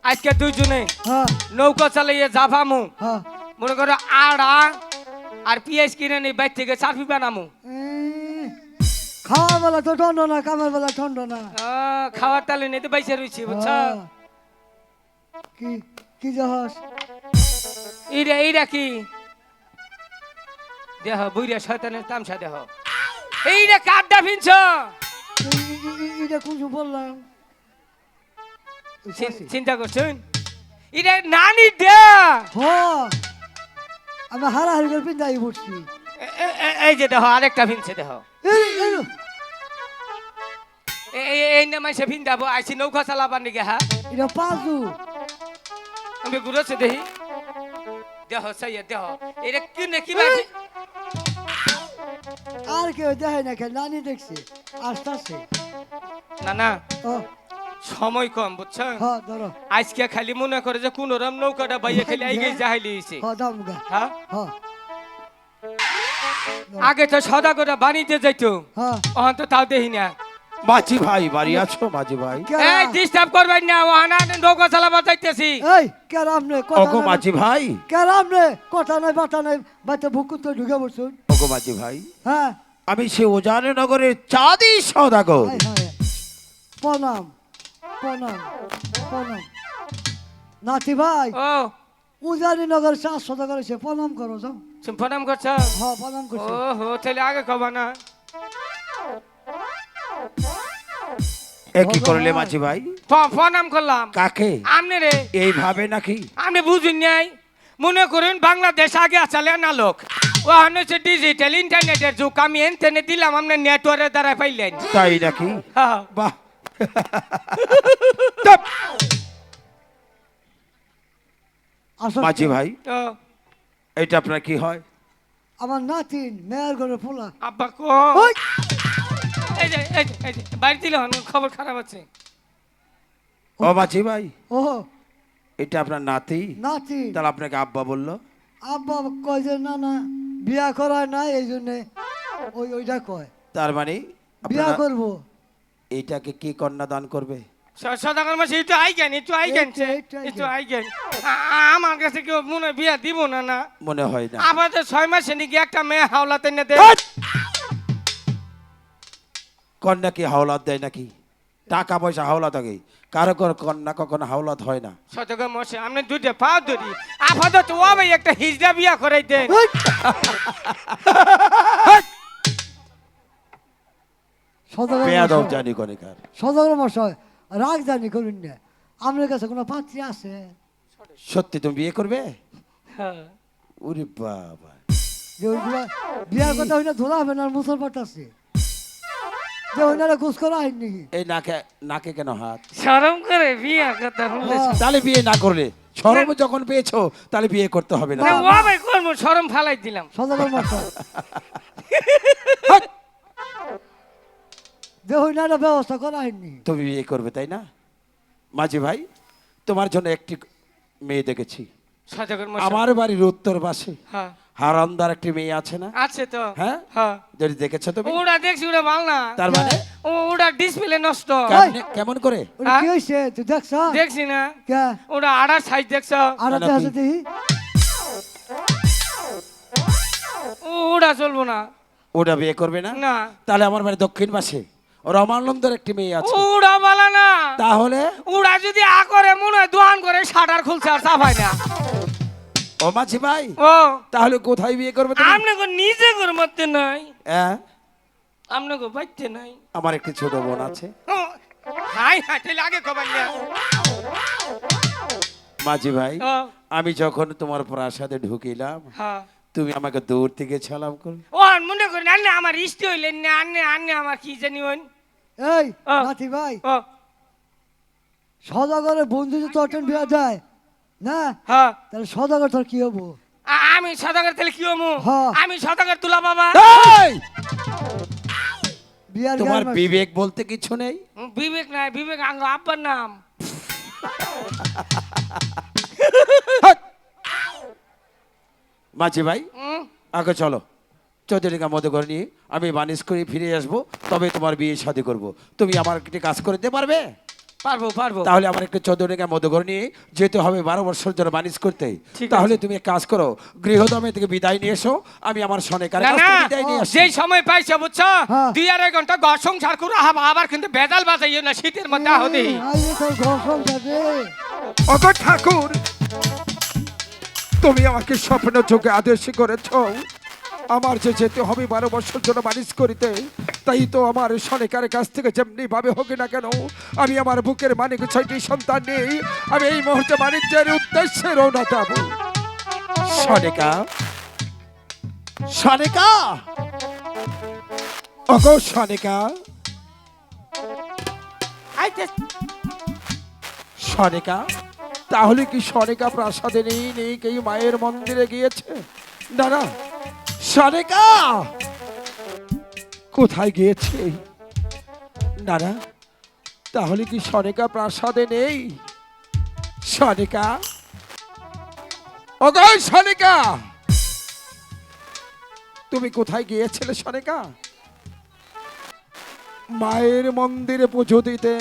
আজকে দুইজনে হ্যাঁ নৌকা চালিয়ে যাবামু হ্যাঁ মনে করো আড়া আর পিএস কিনে নি বাইর থেকে চারফি বানামু খাওয়ার বেলা তো ঠন্ড না কামের বেলা ঠন্ড না খাওয়ার তালে নিতে বাইসে রয়েছি বুঝছো হ্যাঁ। কি কি জাহাজ এইটা কি দেহ বুইরা শয়তানের তামসা দেহ এইটা কাঠটা ফিনছ এটা কিছু বললাম চিন্তা করছেন এটা নানি দে হ আমি হারাহারি করে পিন্দাই পড়ছি এই যে দেহ আরেকটা ফিনছে দেহ এই, এই, এই নামাই সে ফিন্দাবো আইসি নৌকা চালাবার নাকি হ্যাঁ এটা পাজু আমি ঘুরেছে দেখি দেহ সাইয়া দেহ এটা কি নাকি ভাই আর কেউ দেখে না কেন নানি দেখছে আসতেছে না না ও সময় কম বুঝছো হ্যাঁ ধরো আজকে খালি মনে করে যে কোন রম নৌকাটা বাইয়ে খালি আইগে যাইলি হইছে হ্যাঁ দামগা হ্যাঁ হ্যাঁ আগে তো সদা করে বানিতে যাইতো হ্যাঁ ওখান তো তাও দেখি না মাঝি ভাই বাড়ি আছো মাঝি ভাই এই ডিস্টার্ব করবেন না ওখানে নৌকা চালাবার যাইতেছি এই কেরাম নে ওগো মাঝি ভাই কেরাম নে কথা নাই বাটা নাই বাচ্চা ভুকুত ঢুকে পড়ছুন ওগো মাঝি ভাই হ্যাঁ আমি সে ওজানে নগরের চাঁদি সওদাগর হায় হায় প্রণাম প্রণাম প্রণাম নাতি ভাই ও উজানি নগর চাষ সদা করেছে প্রণাম করো যাও তুমি প্রণাম করছ হ্যাঁ প্রণাম করছি ও হো তাহলে আগে কব না এ কি করলে মাঝি ভাই প্রণাম করলাম কাকে আমনে রে এইভাবে নাকি আপনি বুঝুন নাই মনে করুন বাংলাদেশ আগে আসালে না লোক ও হচ্ছে ডিজিটাল ইন্টারনেটের যুগ আমি এনতেনে দিলাম আপনি নেটওয়ার্কের দ্বারা পাইলেন তাই নাকি হ্যাঁ বাহ চুপ! আসো মাঝি ভাই ও এটা আপনার কি হয় আমার নাতিন মেয়ের ঘরে ফোলা আব্বা কো ওই! এই যে বাড়ি দিলে খবর খারাপ আছে ও মাঝি ভাই ও এটা আপনার নাতি নাতি তাহলে আপনাকে আব্বা বললো আব্বা কয় যে না না বিয়া করায় না এই জন্যে ওইটা কয় তার মানে বিয়া আপনারা করবো এইটাকে কি কন্যা দান করবে সদাগর মাসে একটু আইগেন একটু আইগেন একটু আইগেন আমার কাছে কেউ মনে হয় বিয়া দিব না না মনে হয় না আমাদের 6 মাসে নাকি একটা মেয়ে হাওলাতে নিয়ে দেয় কন্যা কি হাওলাত দেয় নাকি টাকা পয়সা হাওলাত আগে কারো কারো কন্যা কখনো হাওলাত হয় না সদাগর মাসে আপনি দুইটা পাও ধরি আপাতত ও ভাই একটা হিজড়া বিয়া করাই দেন বেয়াদব জানি কনিকার সদর মশাই রাগ জানি করুন না আপনার কাছে কোনো পাত্রী আছে সত্যি তুমি বিয়ে করবে হ্যাঁ ওরে বাবা যে ওইগুলা বিয়ার কথা হইলে ধরা হবে না মুসলমান আছে যে ওইনারা ঘুষ করা হয়নি এই নাকে নাকে কেন হাত শরম করে বিয়া কথা বলে তাহলে বিয়ে না করলে শরম যখন পেয়েছো তাহলে বিয়ে করতে হবে না ও ভাই করবো শরম ফালাই দিলাম সদর মশাই যে ওইনারা ব্যবস্থা করা হয়নি তুমি বিয়ে করবে তাই না মাঝি ভাই তোমার জন্য একটি মেয়ে দেখেছি সদাগর মাসে আমার বাড়ির উত্তর পাশে হ্যাঁ হারামদার একটি মেয়ে আছে না আছে তো হ্যাঁ হ্যাঁ যদি দেখেছো তুমি ওটা দেখছি ওটা ভালো না তার মানে ওটা ডিসপ্লে নষ্ট কেমন করে ওটা কি হয়েছে তুই দেখছ দেখছি না কে ওটা আড়ার সাইজ দেখছ আর না, আছে দেখি ওটা চলবো না ওটা বিয়ে করবে না না তাহলে আমার বাড়ি দক্ষিণ পাশে রমানন্দর একটি মেয়ে আছে ওটা বলা না তাহলে ওটা যদি আ করে মনে হয় দোয়ান করে শাটার খুলছে আর চাপায় না ও মাঝি ভাই ও তাহলে কোথায় বিয়ে করবে তুমি আপনাকে নিজে করে মরতে নাই হ্যাঁ আপনাকে বাচ্চা নাই আমার একটি ছোট বোন আছে ও, হাই হাই তাহলে আগে কবার না মাঝি ভাই ও আমি যখন তোমার প্রাসাদে ঢুকিলাম হ্যাঁ তুমি আমাকে দূর থেকে সালাম করলে ও আর মনে করেন আন্নে আমার ইষ্ট হইলেন না আন্নে আন্নে আমার কি জানি হইন এই ও। নাতি ভাই ও সদাগরের বন্ধু যদি তোর বিয়া যায় না হ্যাঁ তাহলে সদাগর তোর কি হবো আমি সদাগর তাহলে কি হমু হ্যাঁ। আমি সদাগর তুলা বাবা এই! বিয়ার তোমার গান মারছে। বিবেক বলতে কিছু নেই বিবেক নাই বিবেক আঙ্গ আব্বার নাম মাঝি ভাই হুম, আগে চলো চৌধুরীকা মতো করে নিয়ে আমি বানিশ করে ফিরে আসবো তবে তোমার বিয়ে শাদী করব তুমি আমার একটি কাজ করে দিতে পারবে পারবো পারবো। তাহলে আমার একটা 14 টাকা মধুঘর নিয়ে যেতে হবে 12 বছর জন্য বানিজ করতে। ঠিক তাহলে আছে। তুমি এক কাজ করো, গৃহদমে থেকে বিদায় নিয়ে এসো, আমি আমার সনেকার না কাছ না, থেকে বিদায় নিয়ে আসি। যেই সময় পাইছে বুঝছো, হ্যাঁ। 2-2.5 ঘন্টা ঘর সংসার করে আবার কিন্তু বেজাল বাজাইও না শীতের মধ্যে হতে। আইয়ে তোর ঘর সংসার রে। ওগো ঠাকুর, তুমি আমাকে স্বপ্ন চোখে আদেশ করেছ আমার যে যেতে হবে 12 বছর জন্য বানিজ করিতে, তাই তো আমার সনেকার কাছ থেকে যেমনি ভাবে হোক না কেন আমি আমার বুকের মানিক 6টি সন্তান নেই, আমি এই মুহূর্তে বাণিজ্যের উদ্দেশ্যে রওনা দেব। সনেকা, সনেকা, ওগো সনেকা, আইতে সনেকা, তাহলে কি সনেকা প্রাসাদে নেই, নেই কি মায়ের মন্দিরে গিয়েছে? না না, সনেকা কোথায় গিয়েছে? না না, তাহলে কি সনেকা প্রাসাদে নেই? সনেকা, ওগো সনেকা, তুমি কোথায় গিয়েছিলে সনেকা? মায়ের মন্দিরে পুজো দিতে।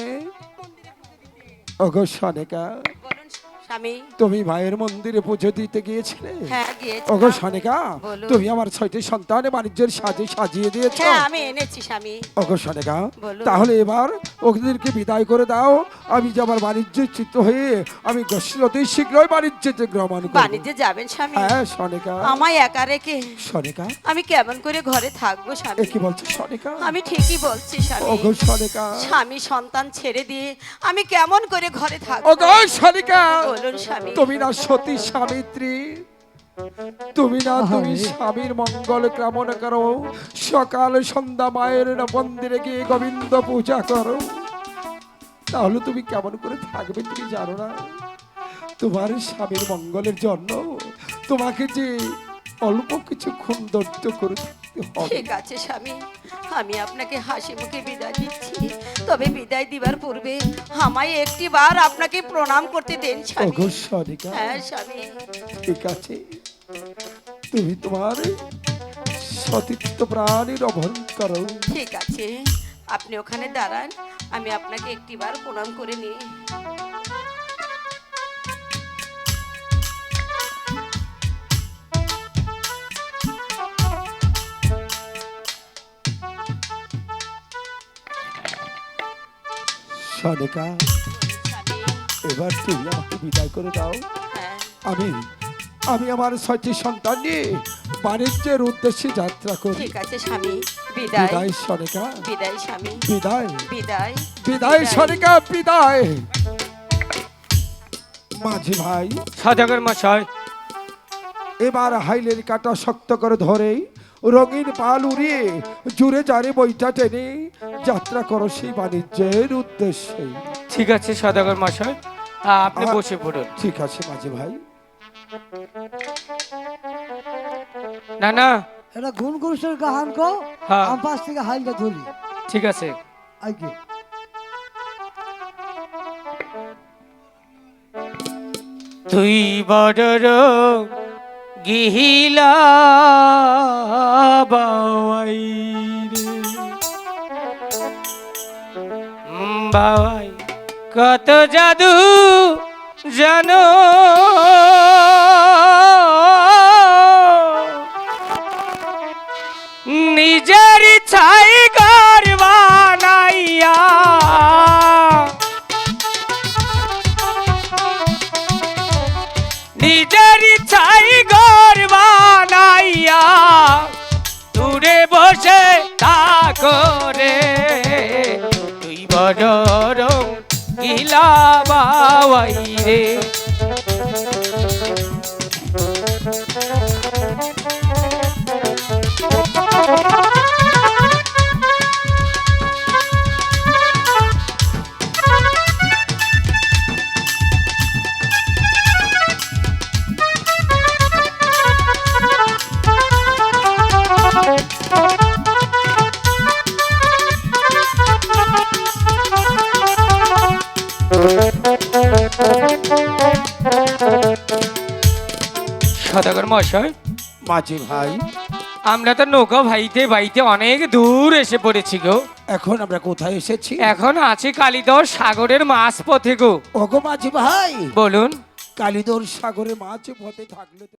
ওগো সনেকা, বলুন স্বামী। তুমি মায়ের মন্দিরে পুজো দিতে গিয়েছিলে? হ্যাঁ গিয়েছি। ওগো সনেকা, বলুন। তুমি আমার 6টি সন্তানে বাণিজ্যের সাজে সাজিয়ে দিয়েছো। হ্যাঁ আমি এনেছি স্বামী। ওগো সনেকা, বলুন। তাহলে এবার ওদেরকে বিদায় করে দাও, আমি যে আমার বাণিজ্যের চিত্ত হয়ে আমি অতি শীঘ্রই বাণিজ্যে গ্রহণ করব। বাণিজ্যে যাবেন স্বামী? হ্যাঁ সনেকা। আমায় একা রেখে সনেকা, আমি কেমন করে ঘরে থাকবো এ স্বামী? কি বলছো সনেকা? আমি ঠিকই বলছি স্বামী। ওগো সনেকা, স্বামী সন্তান ছেড়ে দিয়ে আমি কেমন করে ঘরে থাকবো? ওগো সনেকা, বলুন স্বামী। তুমি না সতী সাবিত্রী, তুমি না তুমি আরে। স্বামীর মঙ্গল কামনা করো, সকাল সন্ধ্যা মায়ের মন্দিরে গিয়ে গোবিন্দ পূজা করো, তাহলে তুমি কেমন করে থাকবে তুমি জানো না? তোমার স্বামীর মঙ্গলের জন্য তোমাকে যে অল্প কিছু ক্ষণ ধৈর্য করে থাকতে হবে। ঠিক আছে স্বামী, আমি আপনাকে হাসি মুখে বিদায় দিচ্ছি। তবে বিদায় দিবার পূর্বে আমায় একটি বার আপনাকে প্রণাম করতে দেন স্বামী। ওগো সনিকা, হ্যাঁ স্বামী। ঠিক আছে, তুমি তোমার সতীত্ব প্রাণীর অবহরণ করো। ঠিক আছে, আপনি ওখানে দাঁড়ান, আমি আপনাকে একটিবার প্রণাম করে নিই। সনিকা, স্বামী, এবার তুমি আমাকে বিদায় করে দাও। হ্যাঁ আমি আমি আমার 6টি সন্তান নিয়ে বাণিজ্যের উদ্দেশ্যে যাত্রা করি। ঠিক আছে স্বামী, বিদায়। বিদায় সনিকা, বিদায় স্বামী, বিদায়, বিদায়। বিদায় সনিকা, বিদায়। মাঝি ভাই, সদাগর মশাই, এবার হাইলের কাটা শক্ত করে ধরে রঙিন পাল উড়িয়ে জুড়ে জারে বইটা টেনে যাত্রা করো সেই বাণিজ্যের উদ্দেশ্যে। ঠিক আছে সদাগর মশাই, আপনি বসে পড়ুন। ঠিক আছে মাঝি ভাই। না না, এটা গুন গুরুষের গাহান কো। হ্যাঁ। আম পাশ থেকে হাইলটা ধরি। ঠিক আছে। আইকে। তুই বড় গিহিলা বাওয়াই রে, বাওয়াই কত জাদু জানো, নিজের ছাই ঘর বানাইয়া নিজের ছাই ঘর বানাইয়া দূরে বসে থাকো রে, তুই বড় গিলা বাওয়াই রে। সদাগর মশাই, মাঝি ভাই, আমরা তো নৌকা ভাইতে বাইতে অনেক দূর এসে পড়েছি গো। এখন আমরা কোথায় এসেছি? এখন আছি কালিদর সাগরের মাছ পথে গো। ওগো মাঝি ভাই, বলুন। কালিদর সাগরে মাছ পথে থাকলে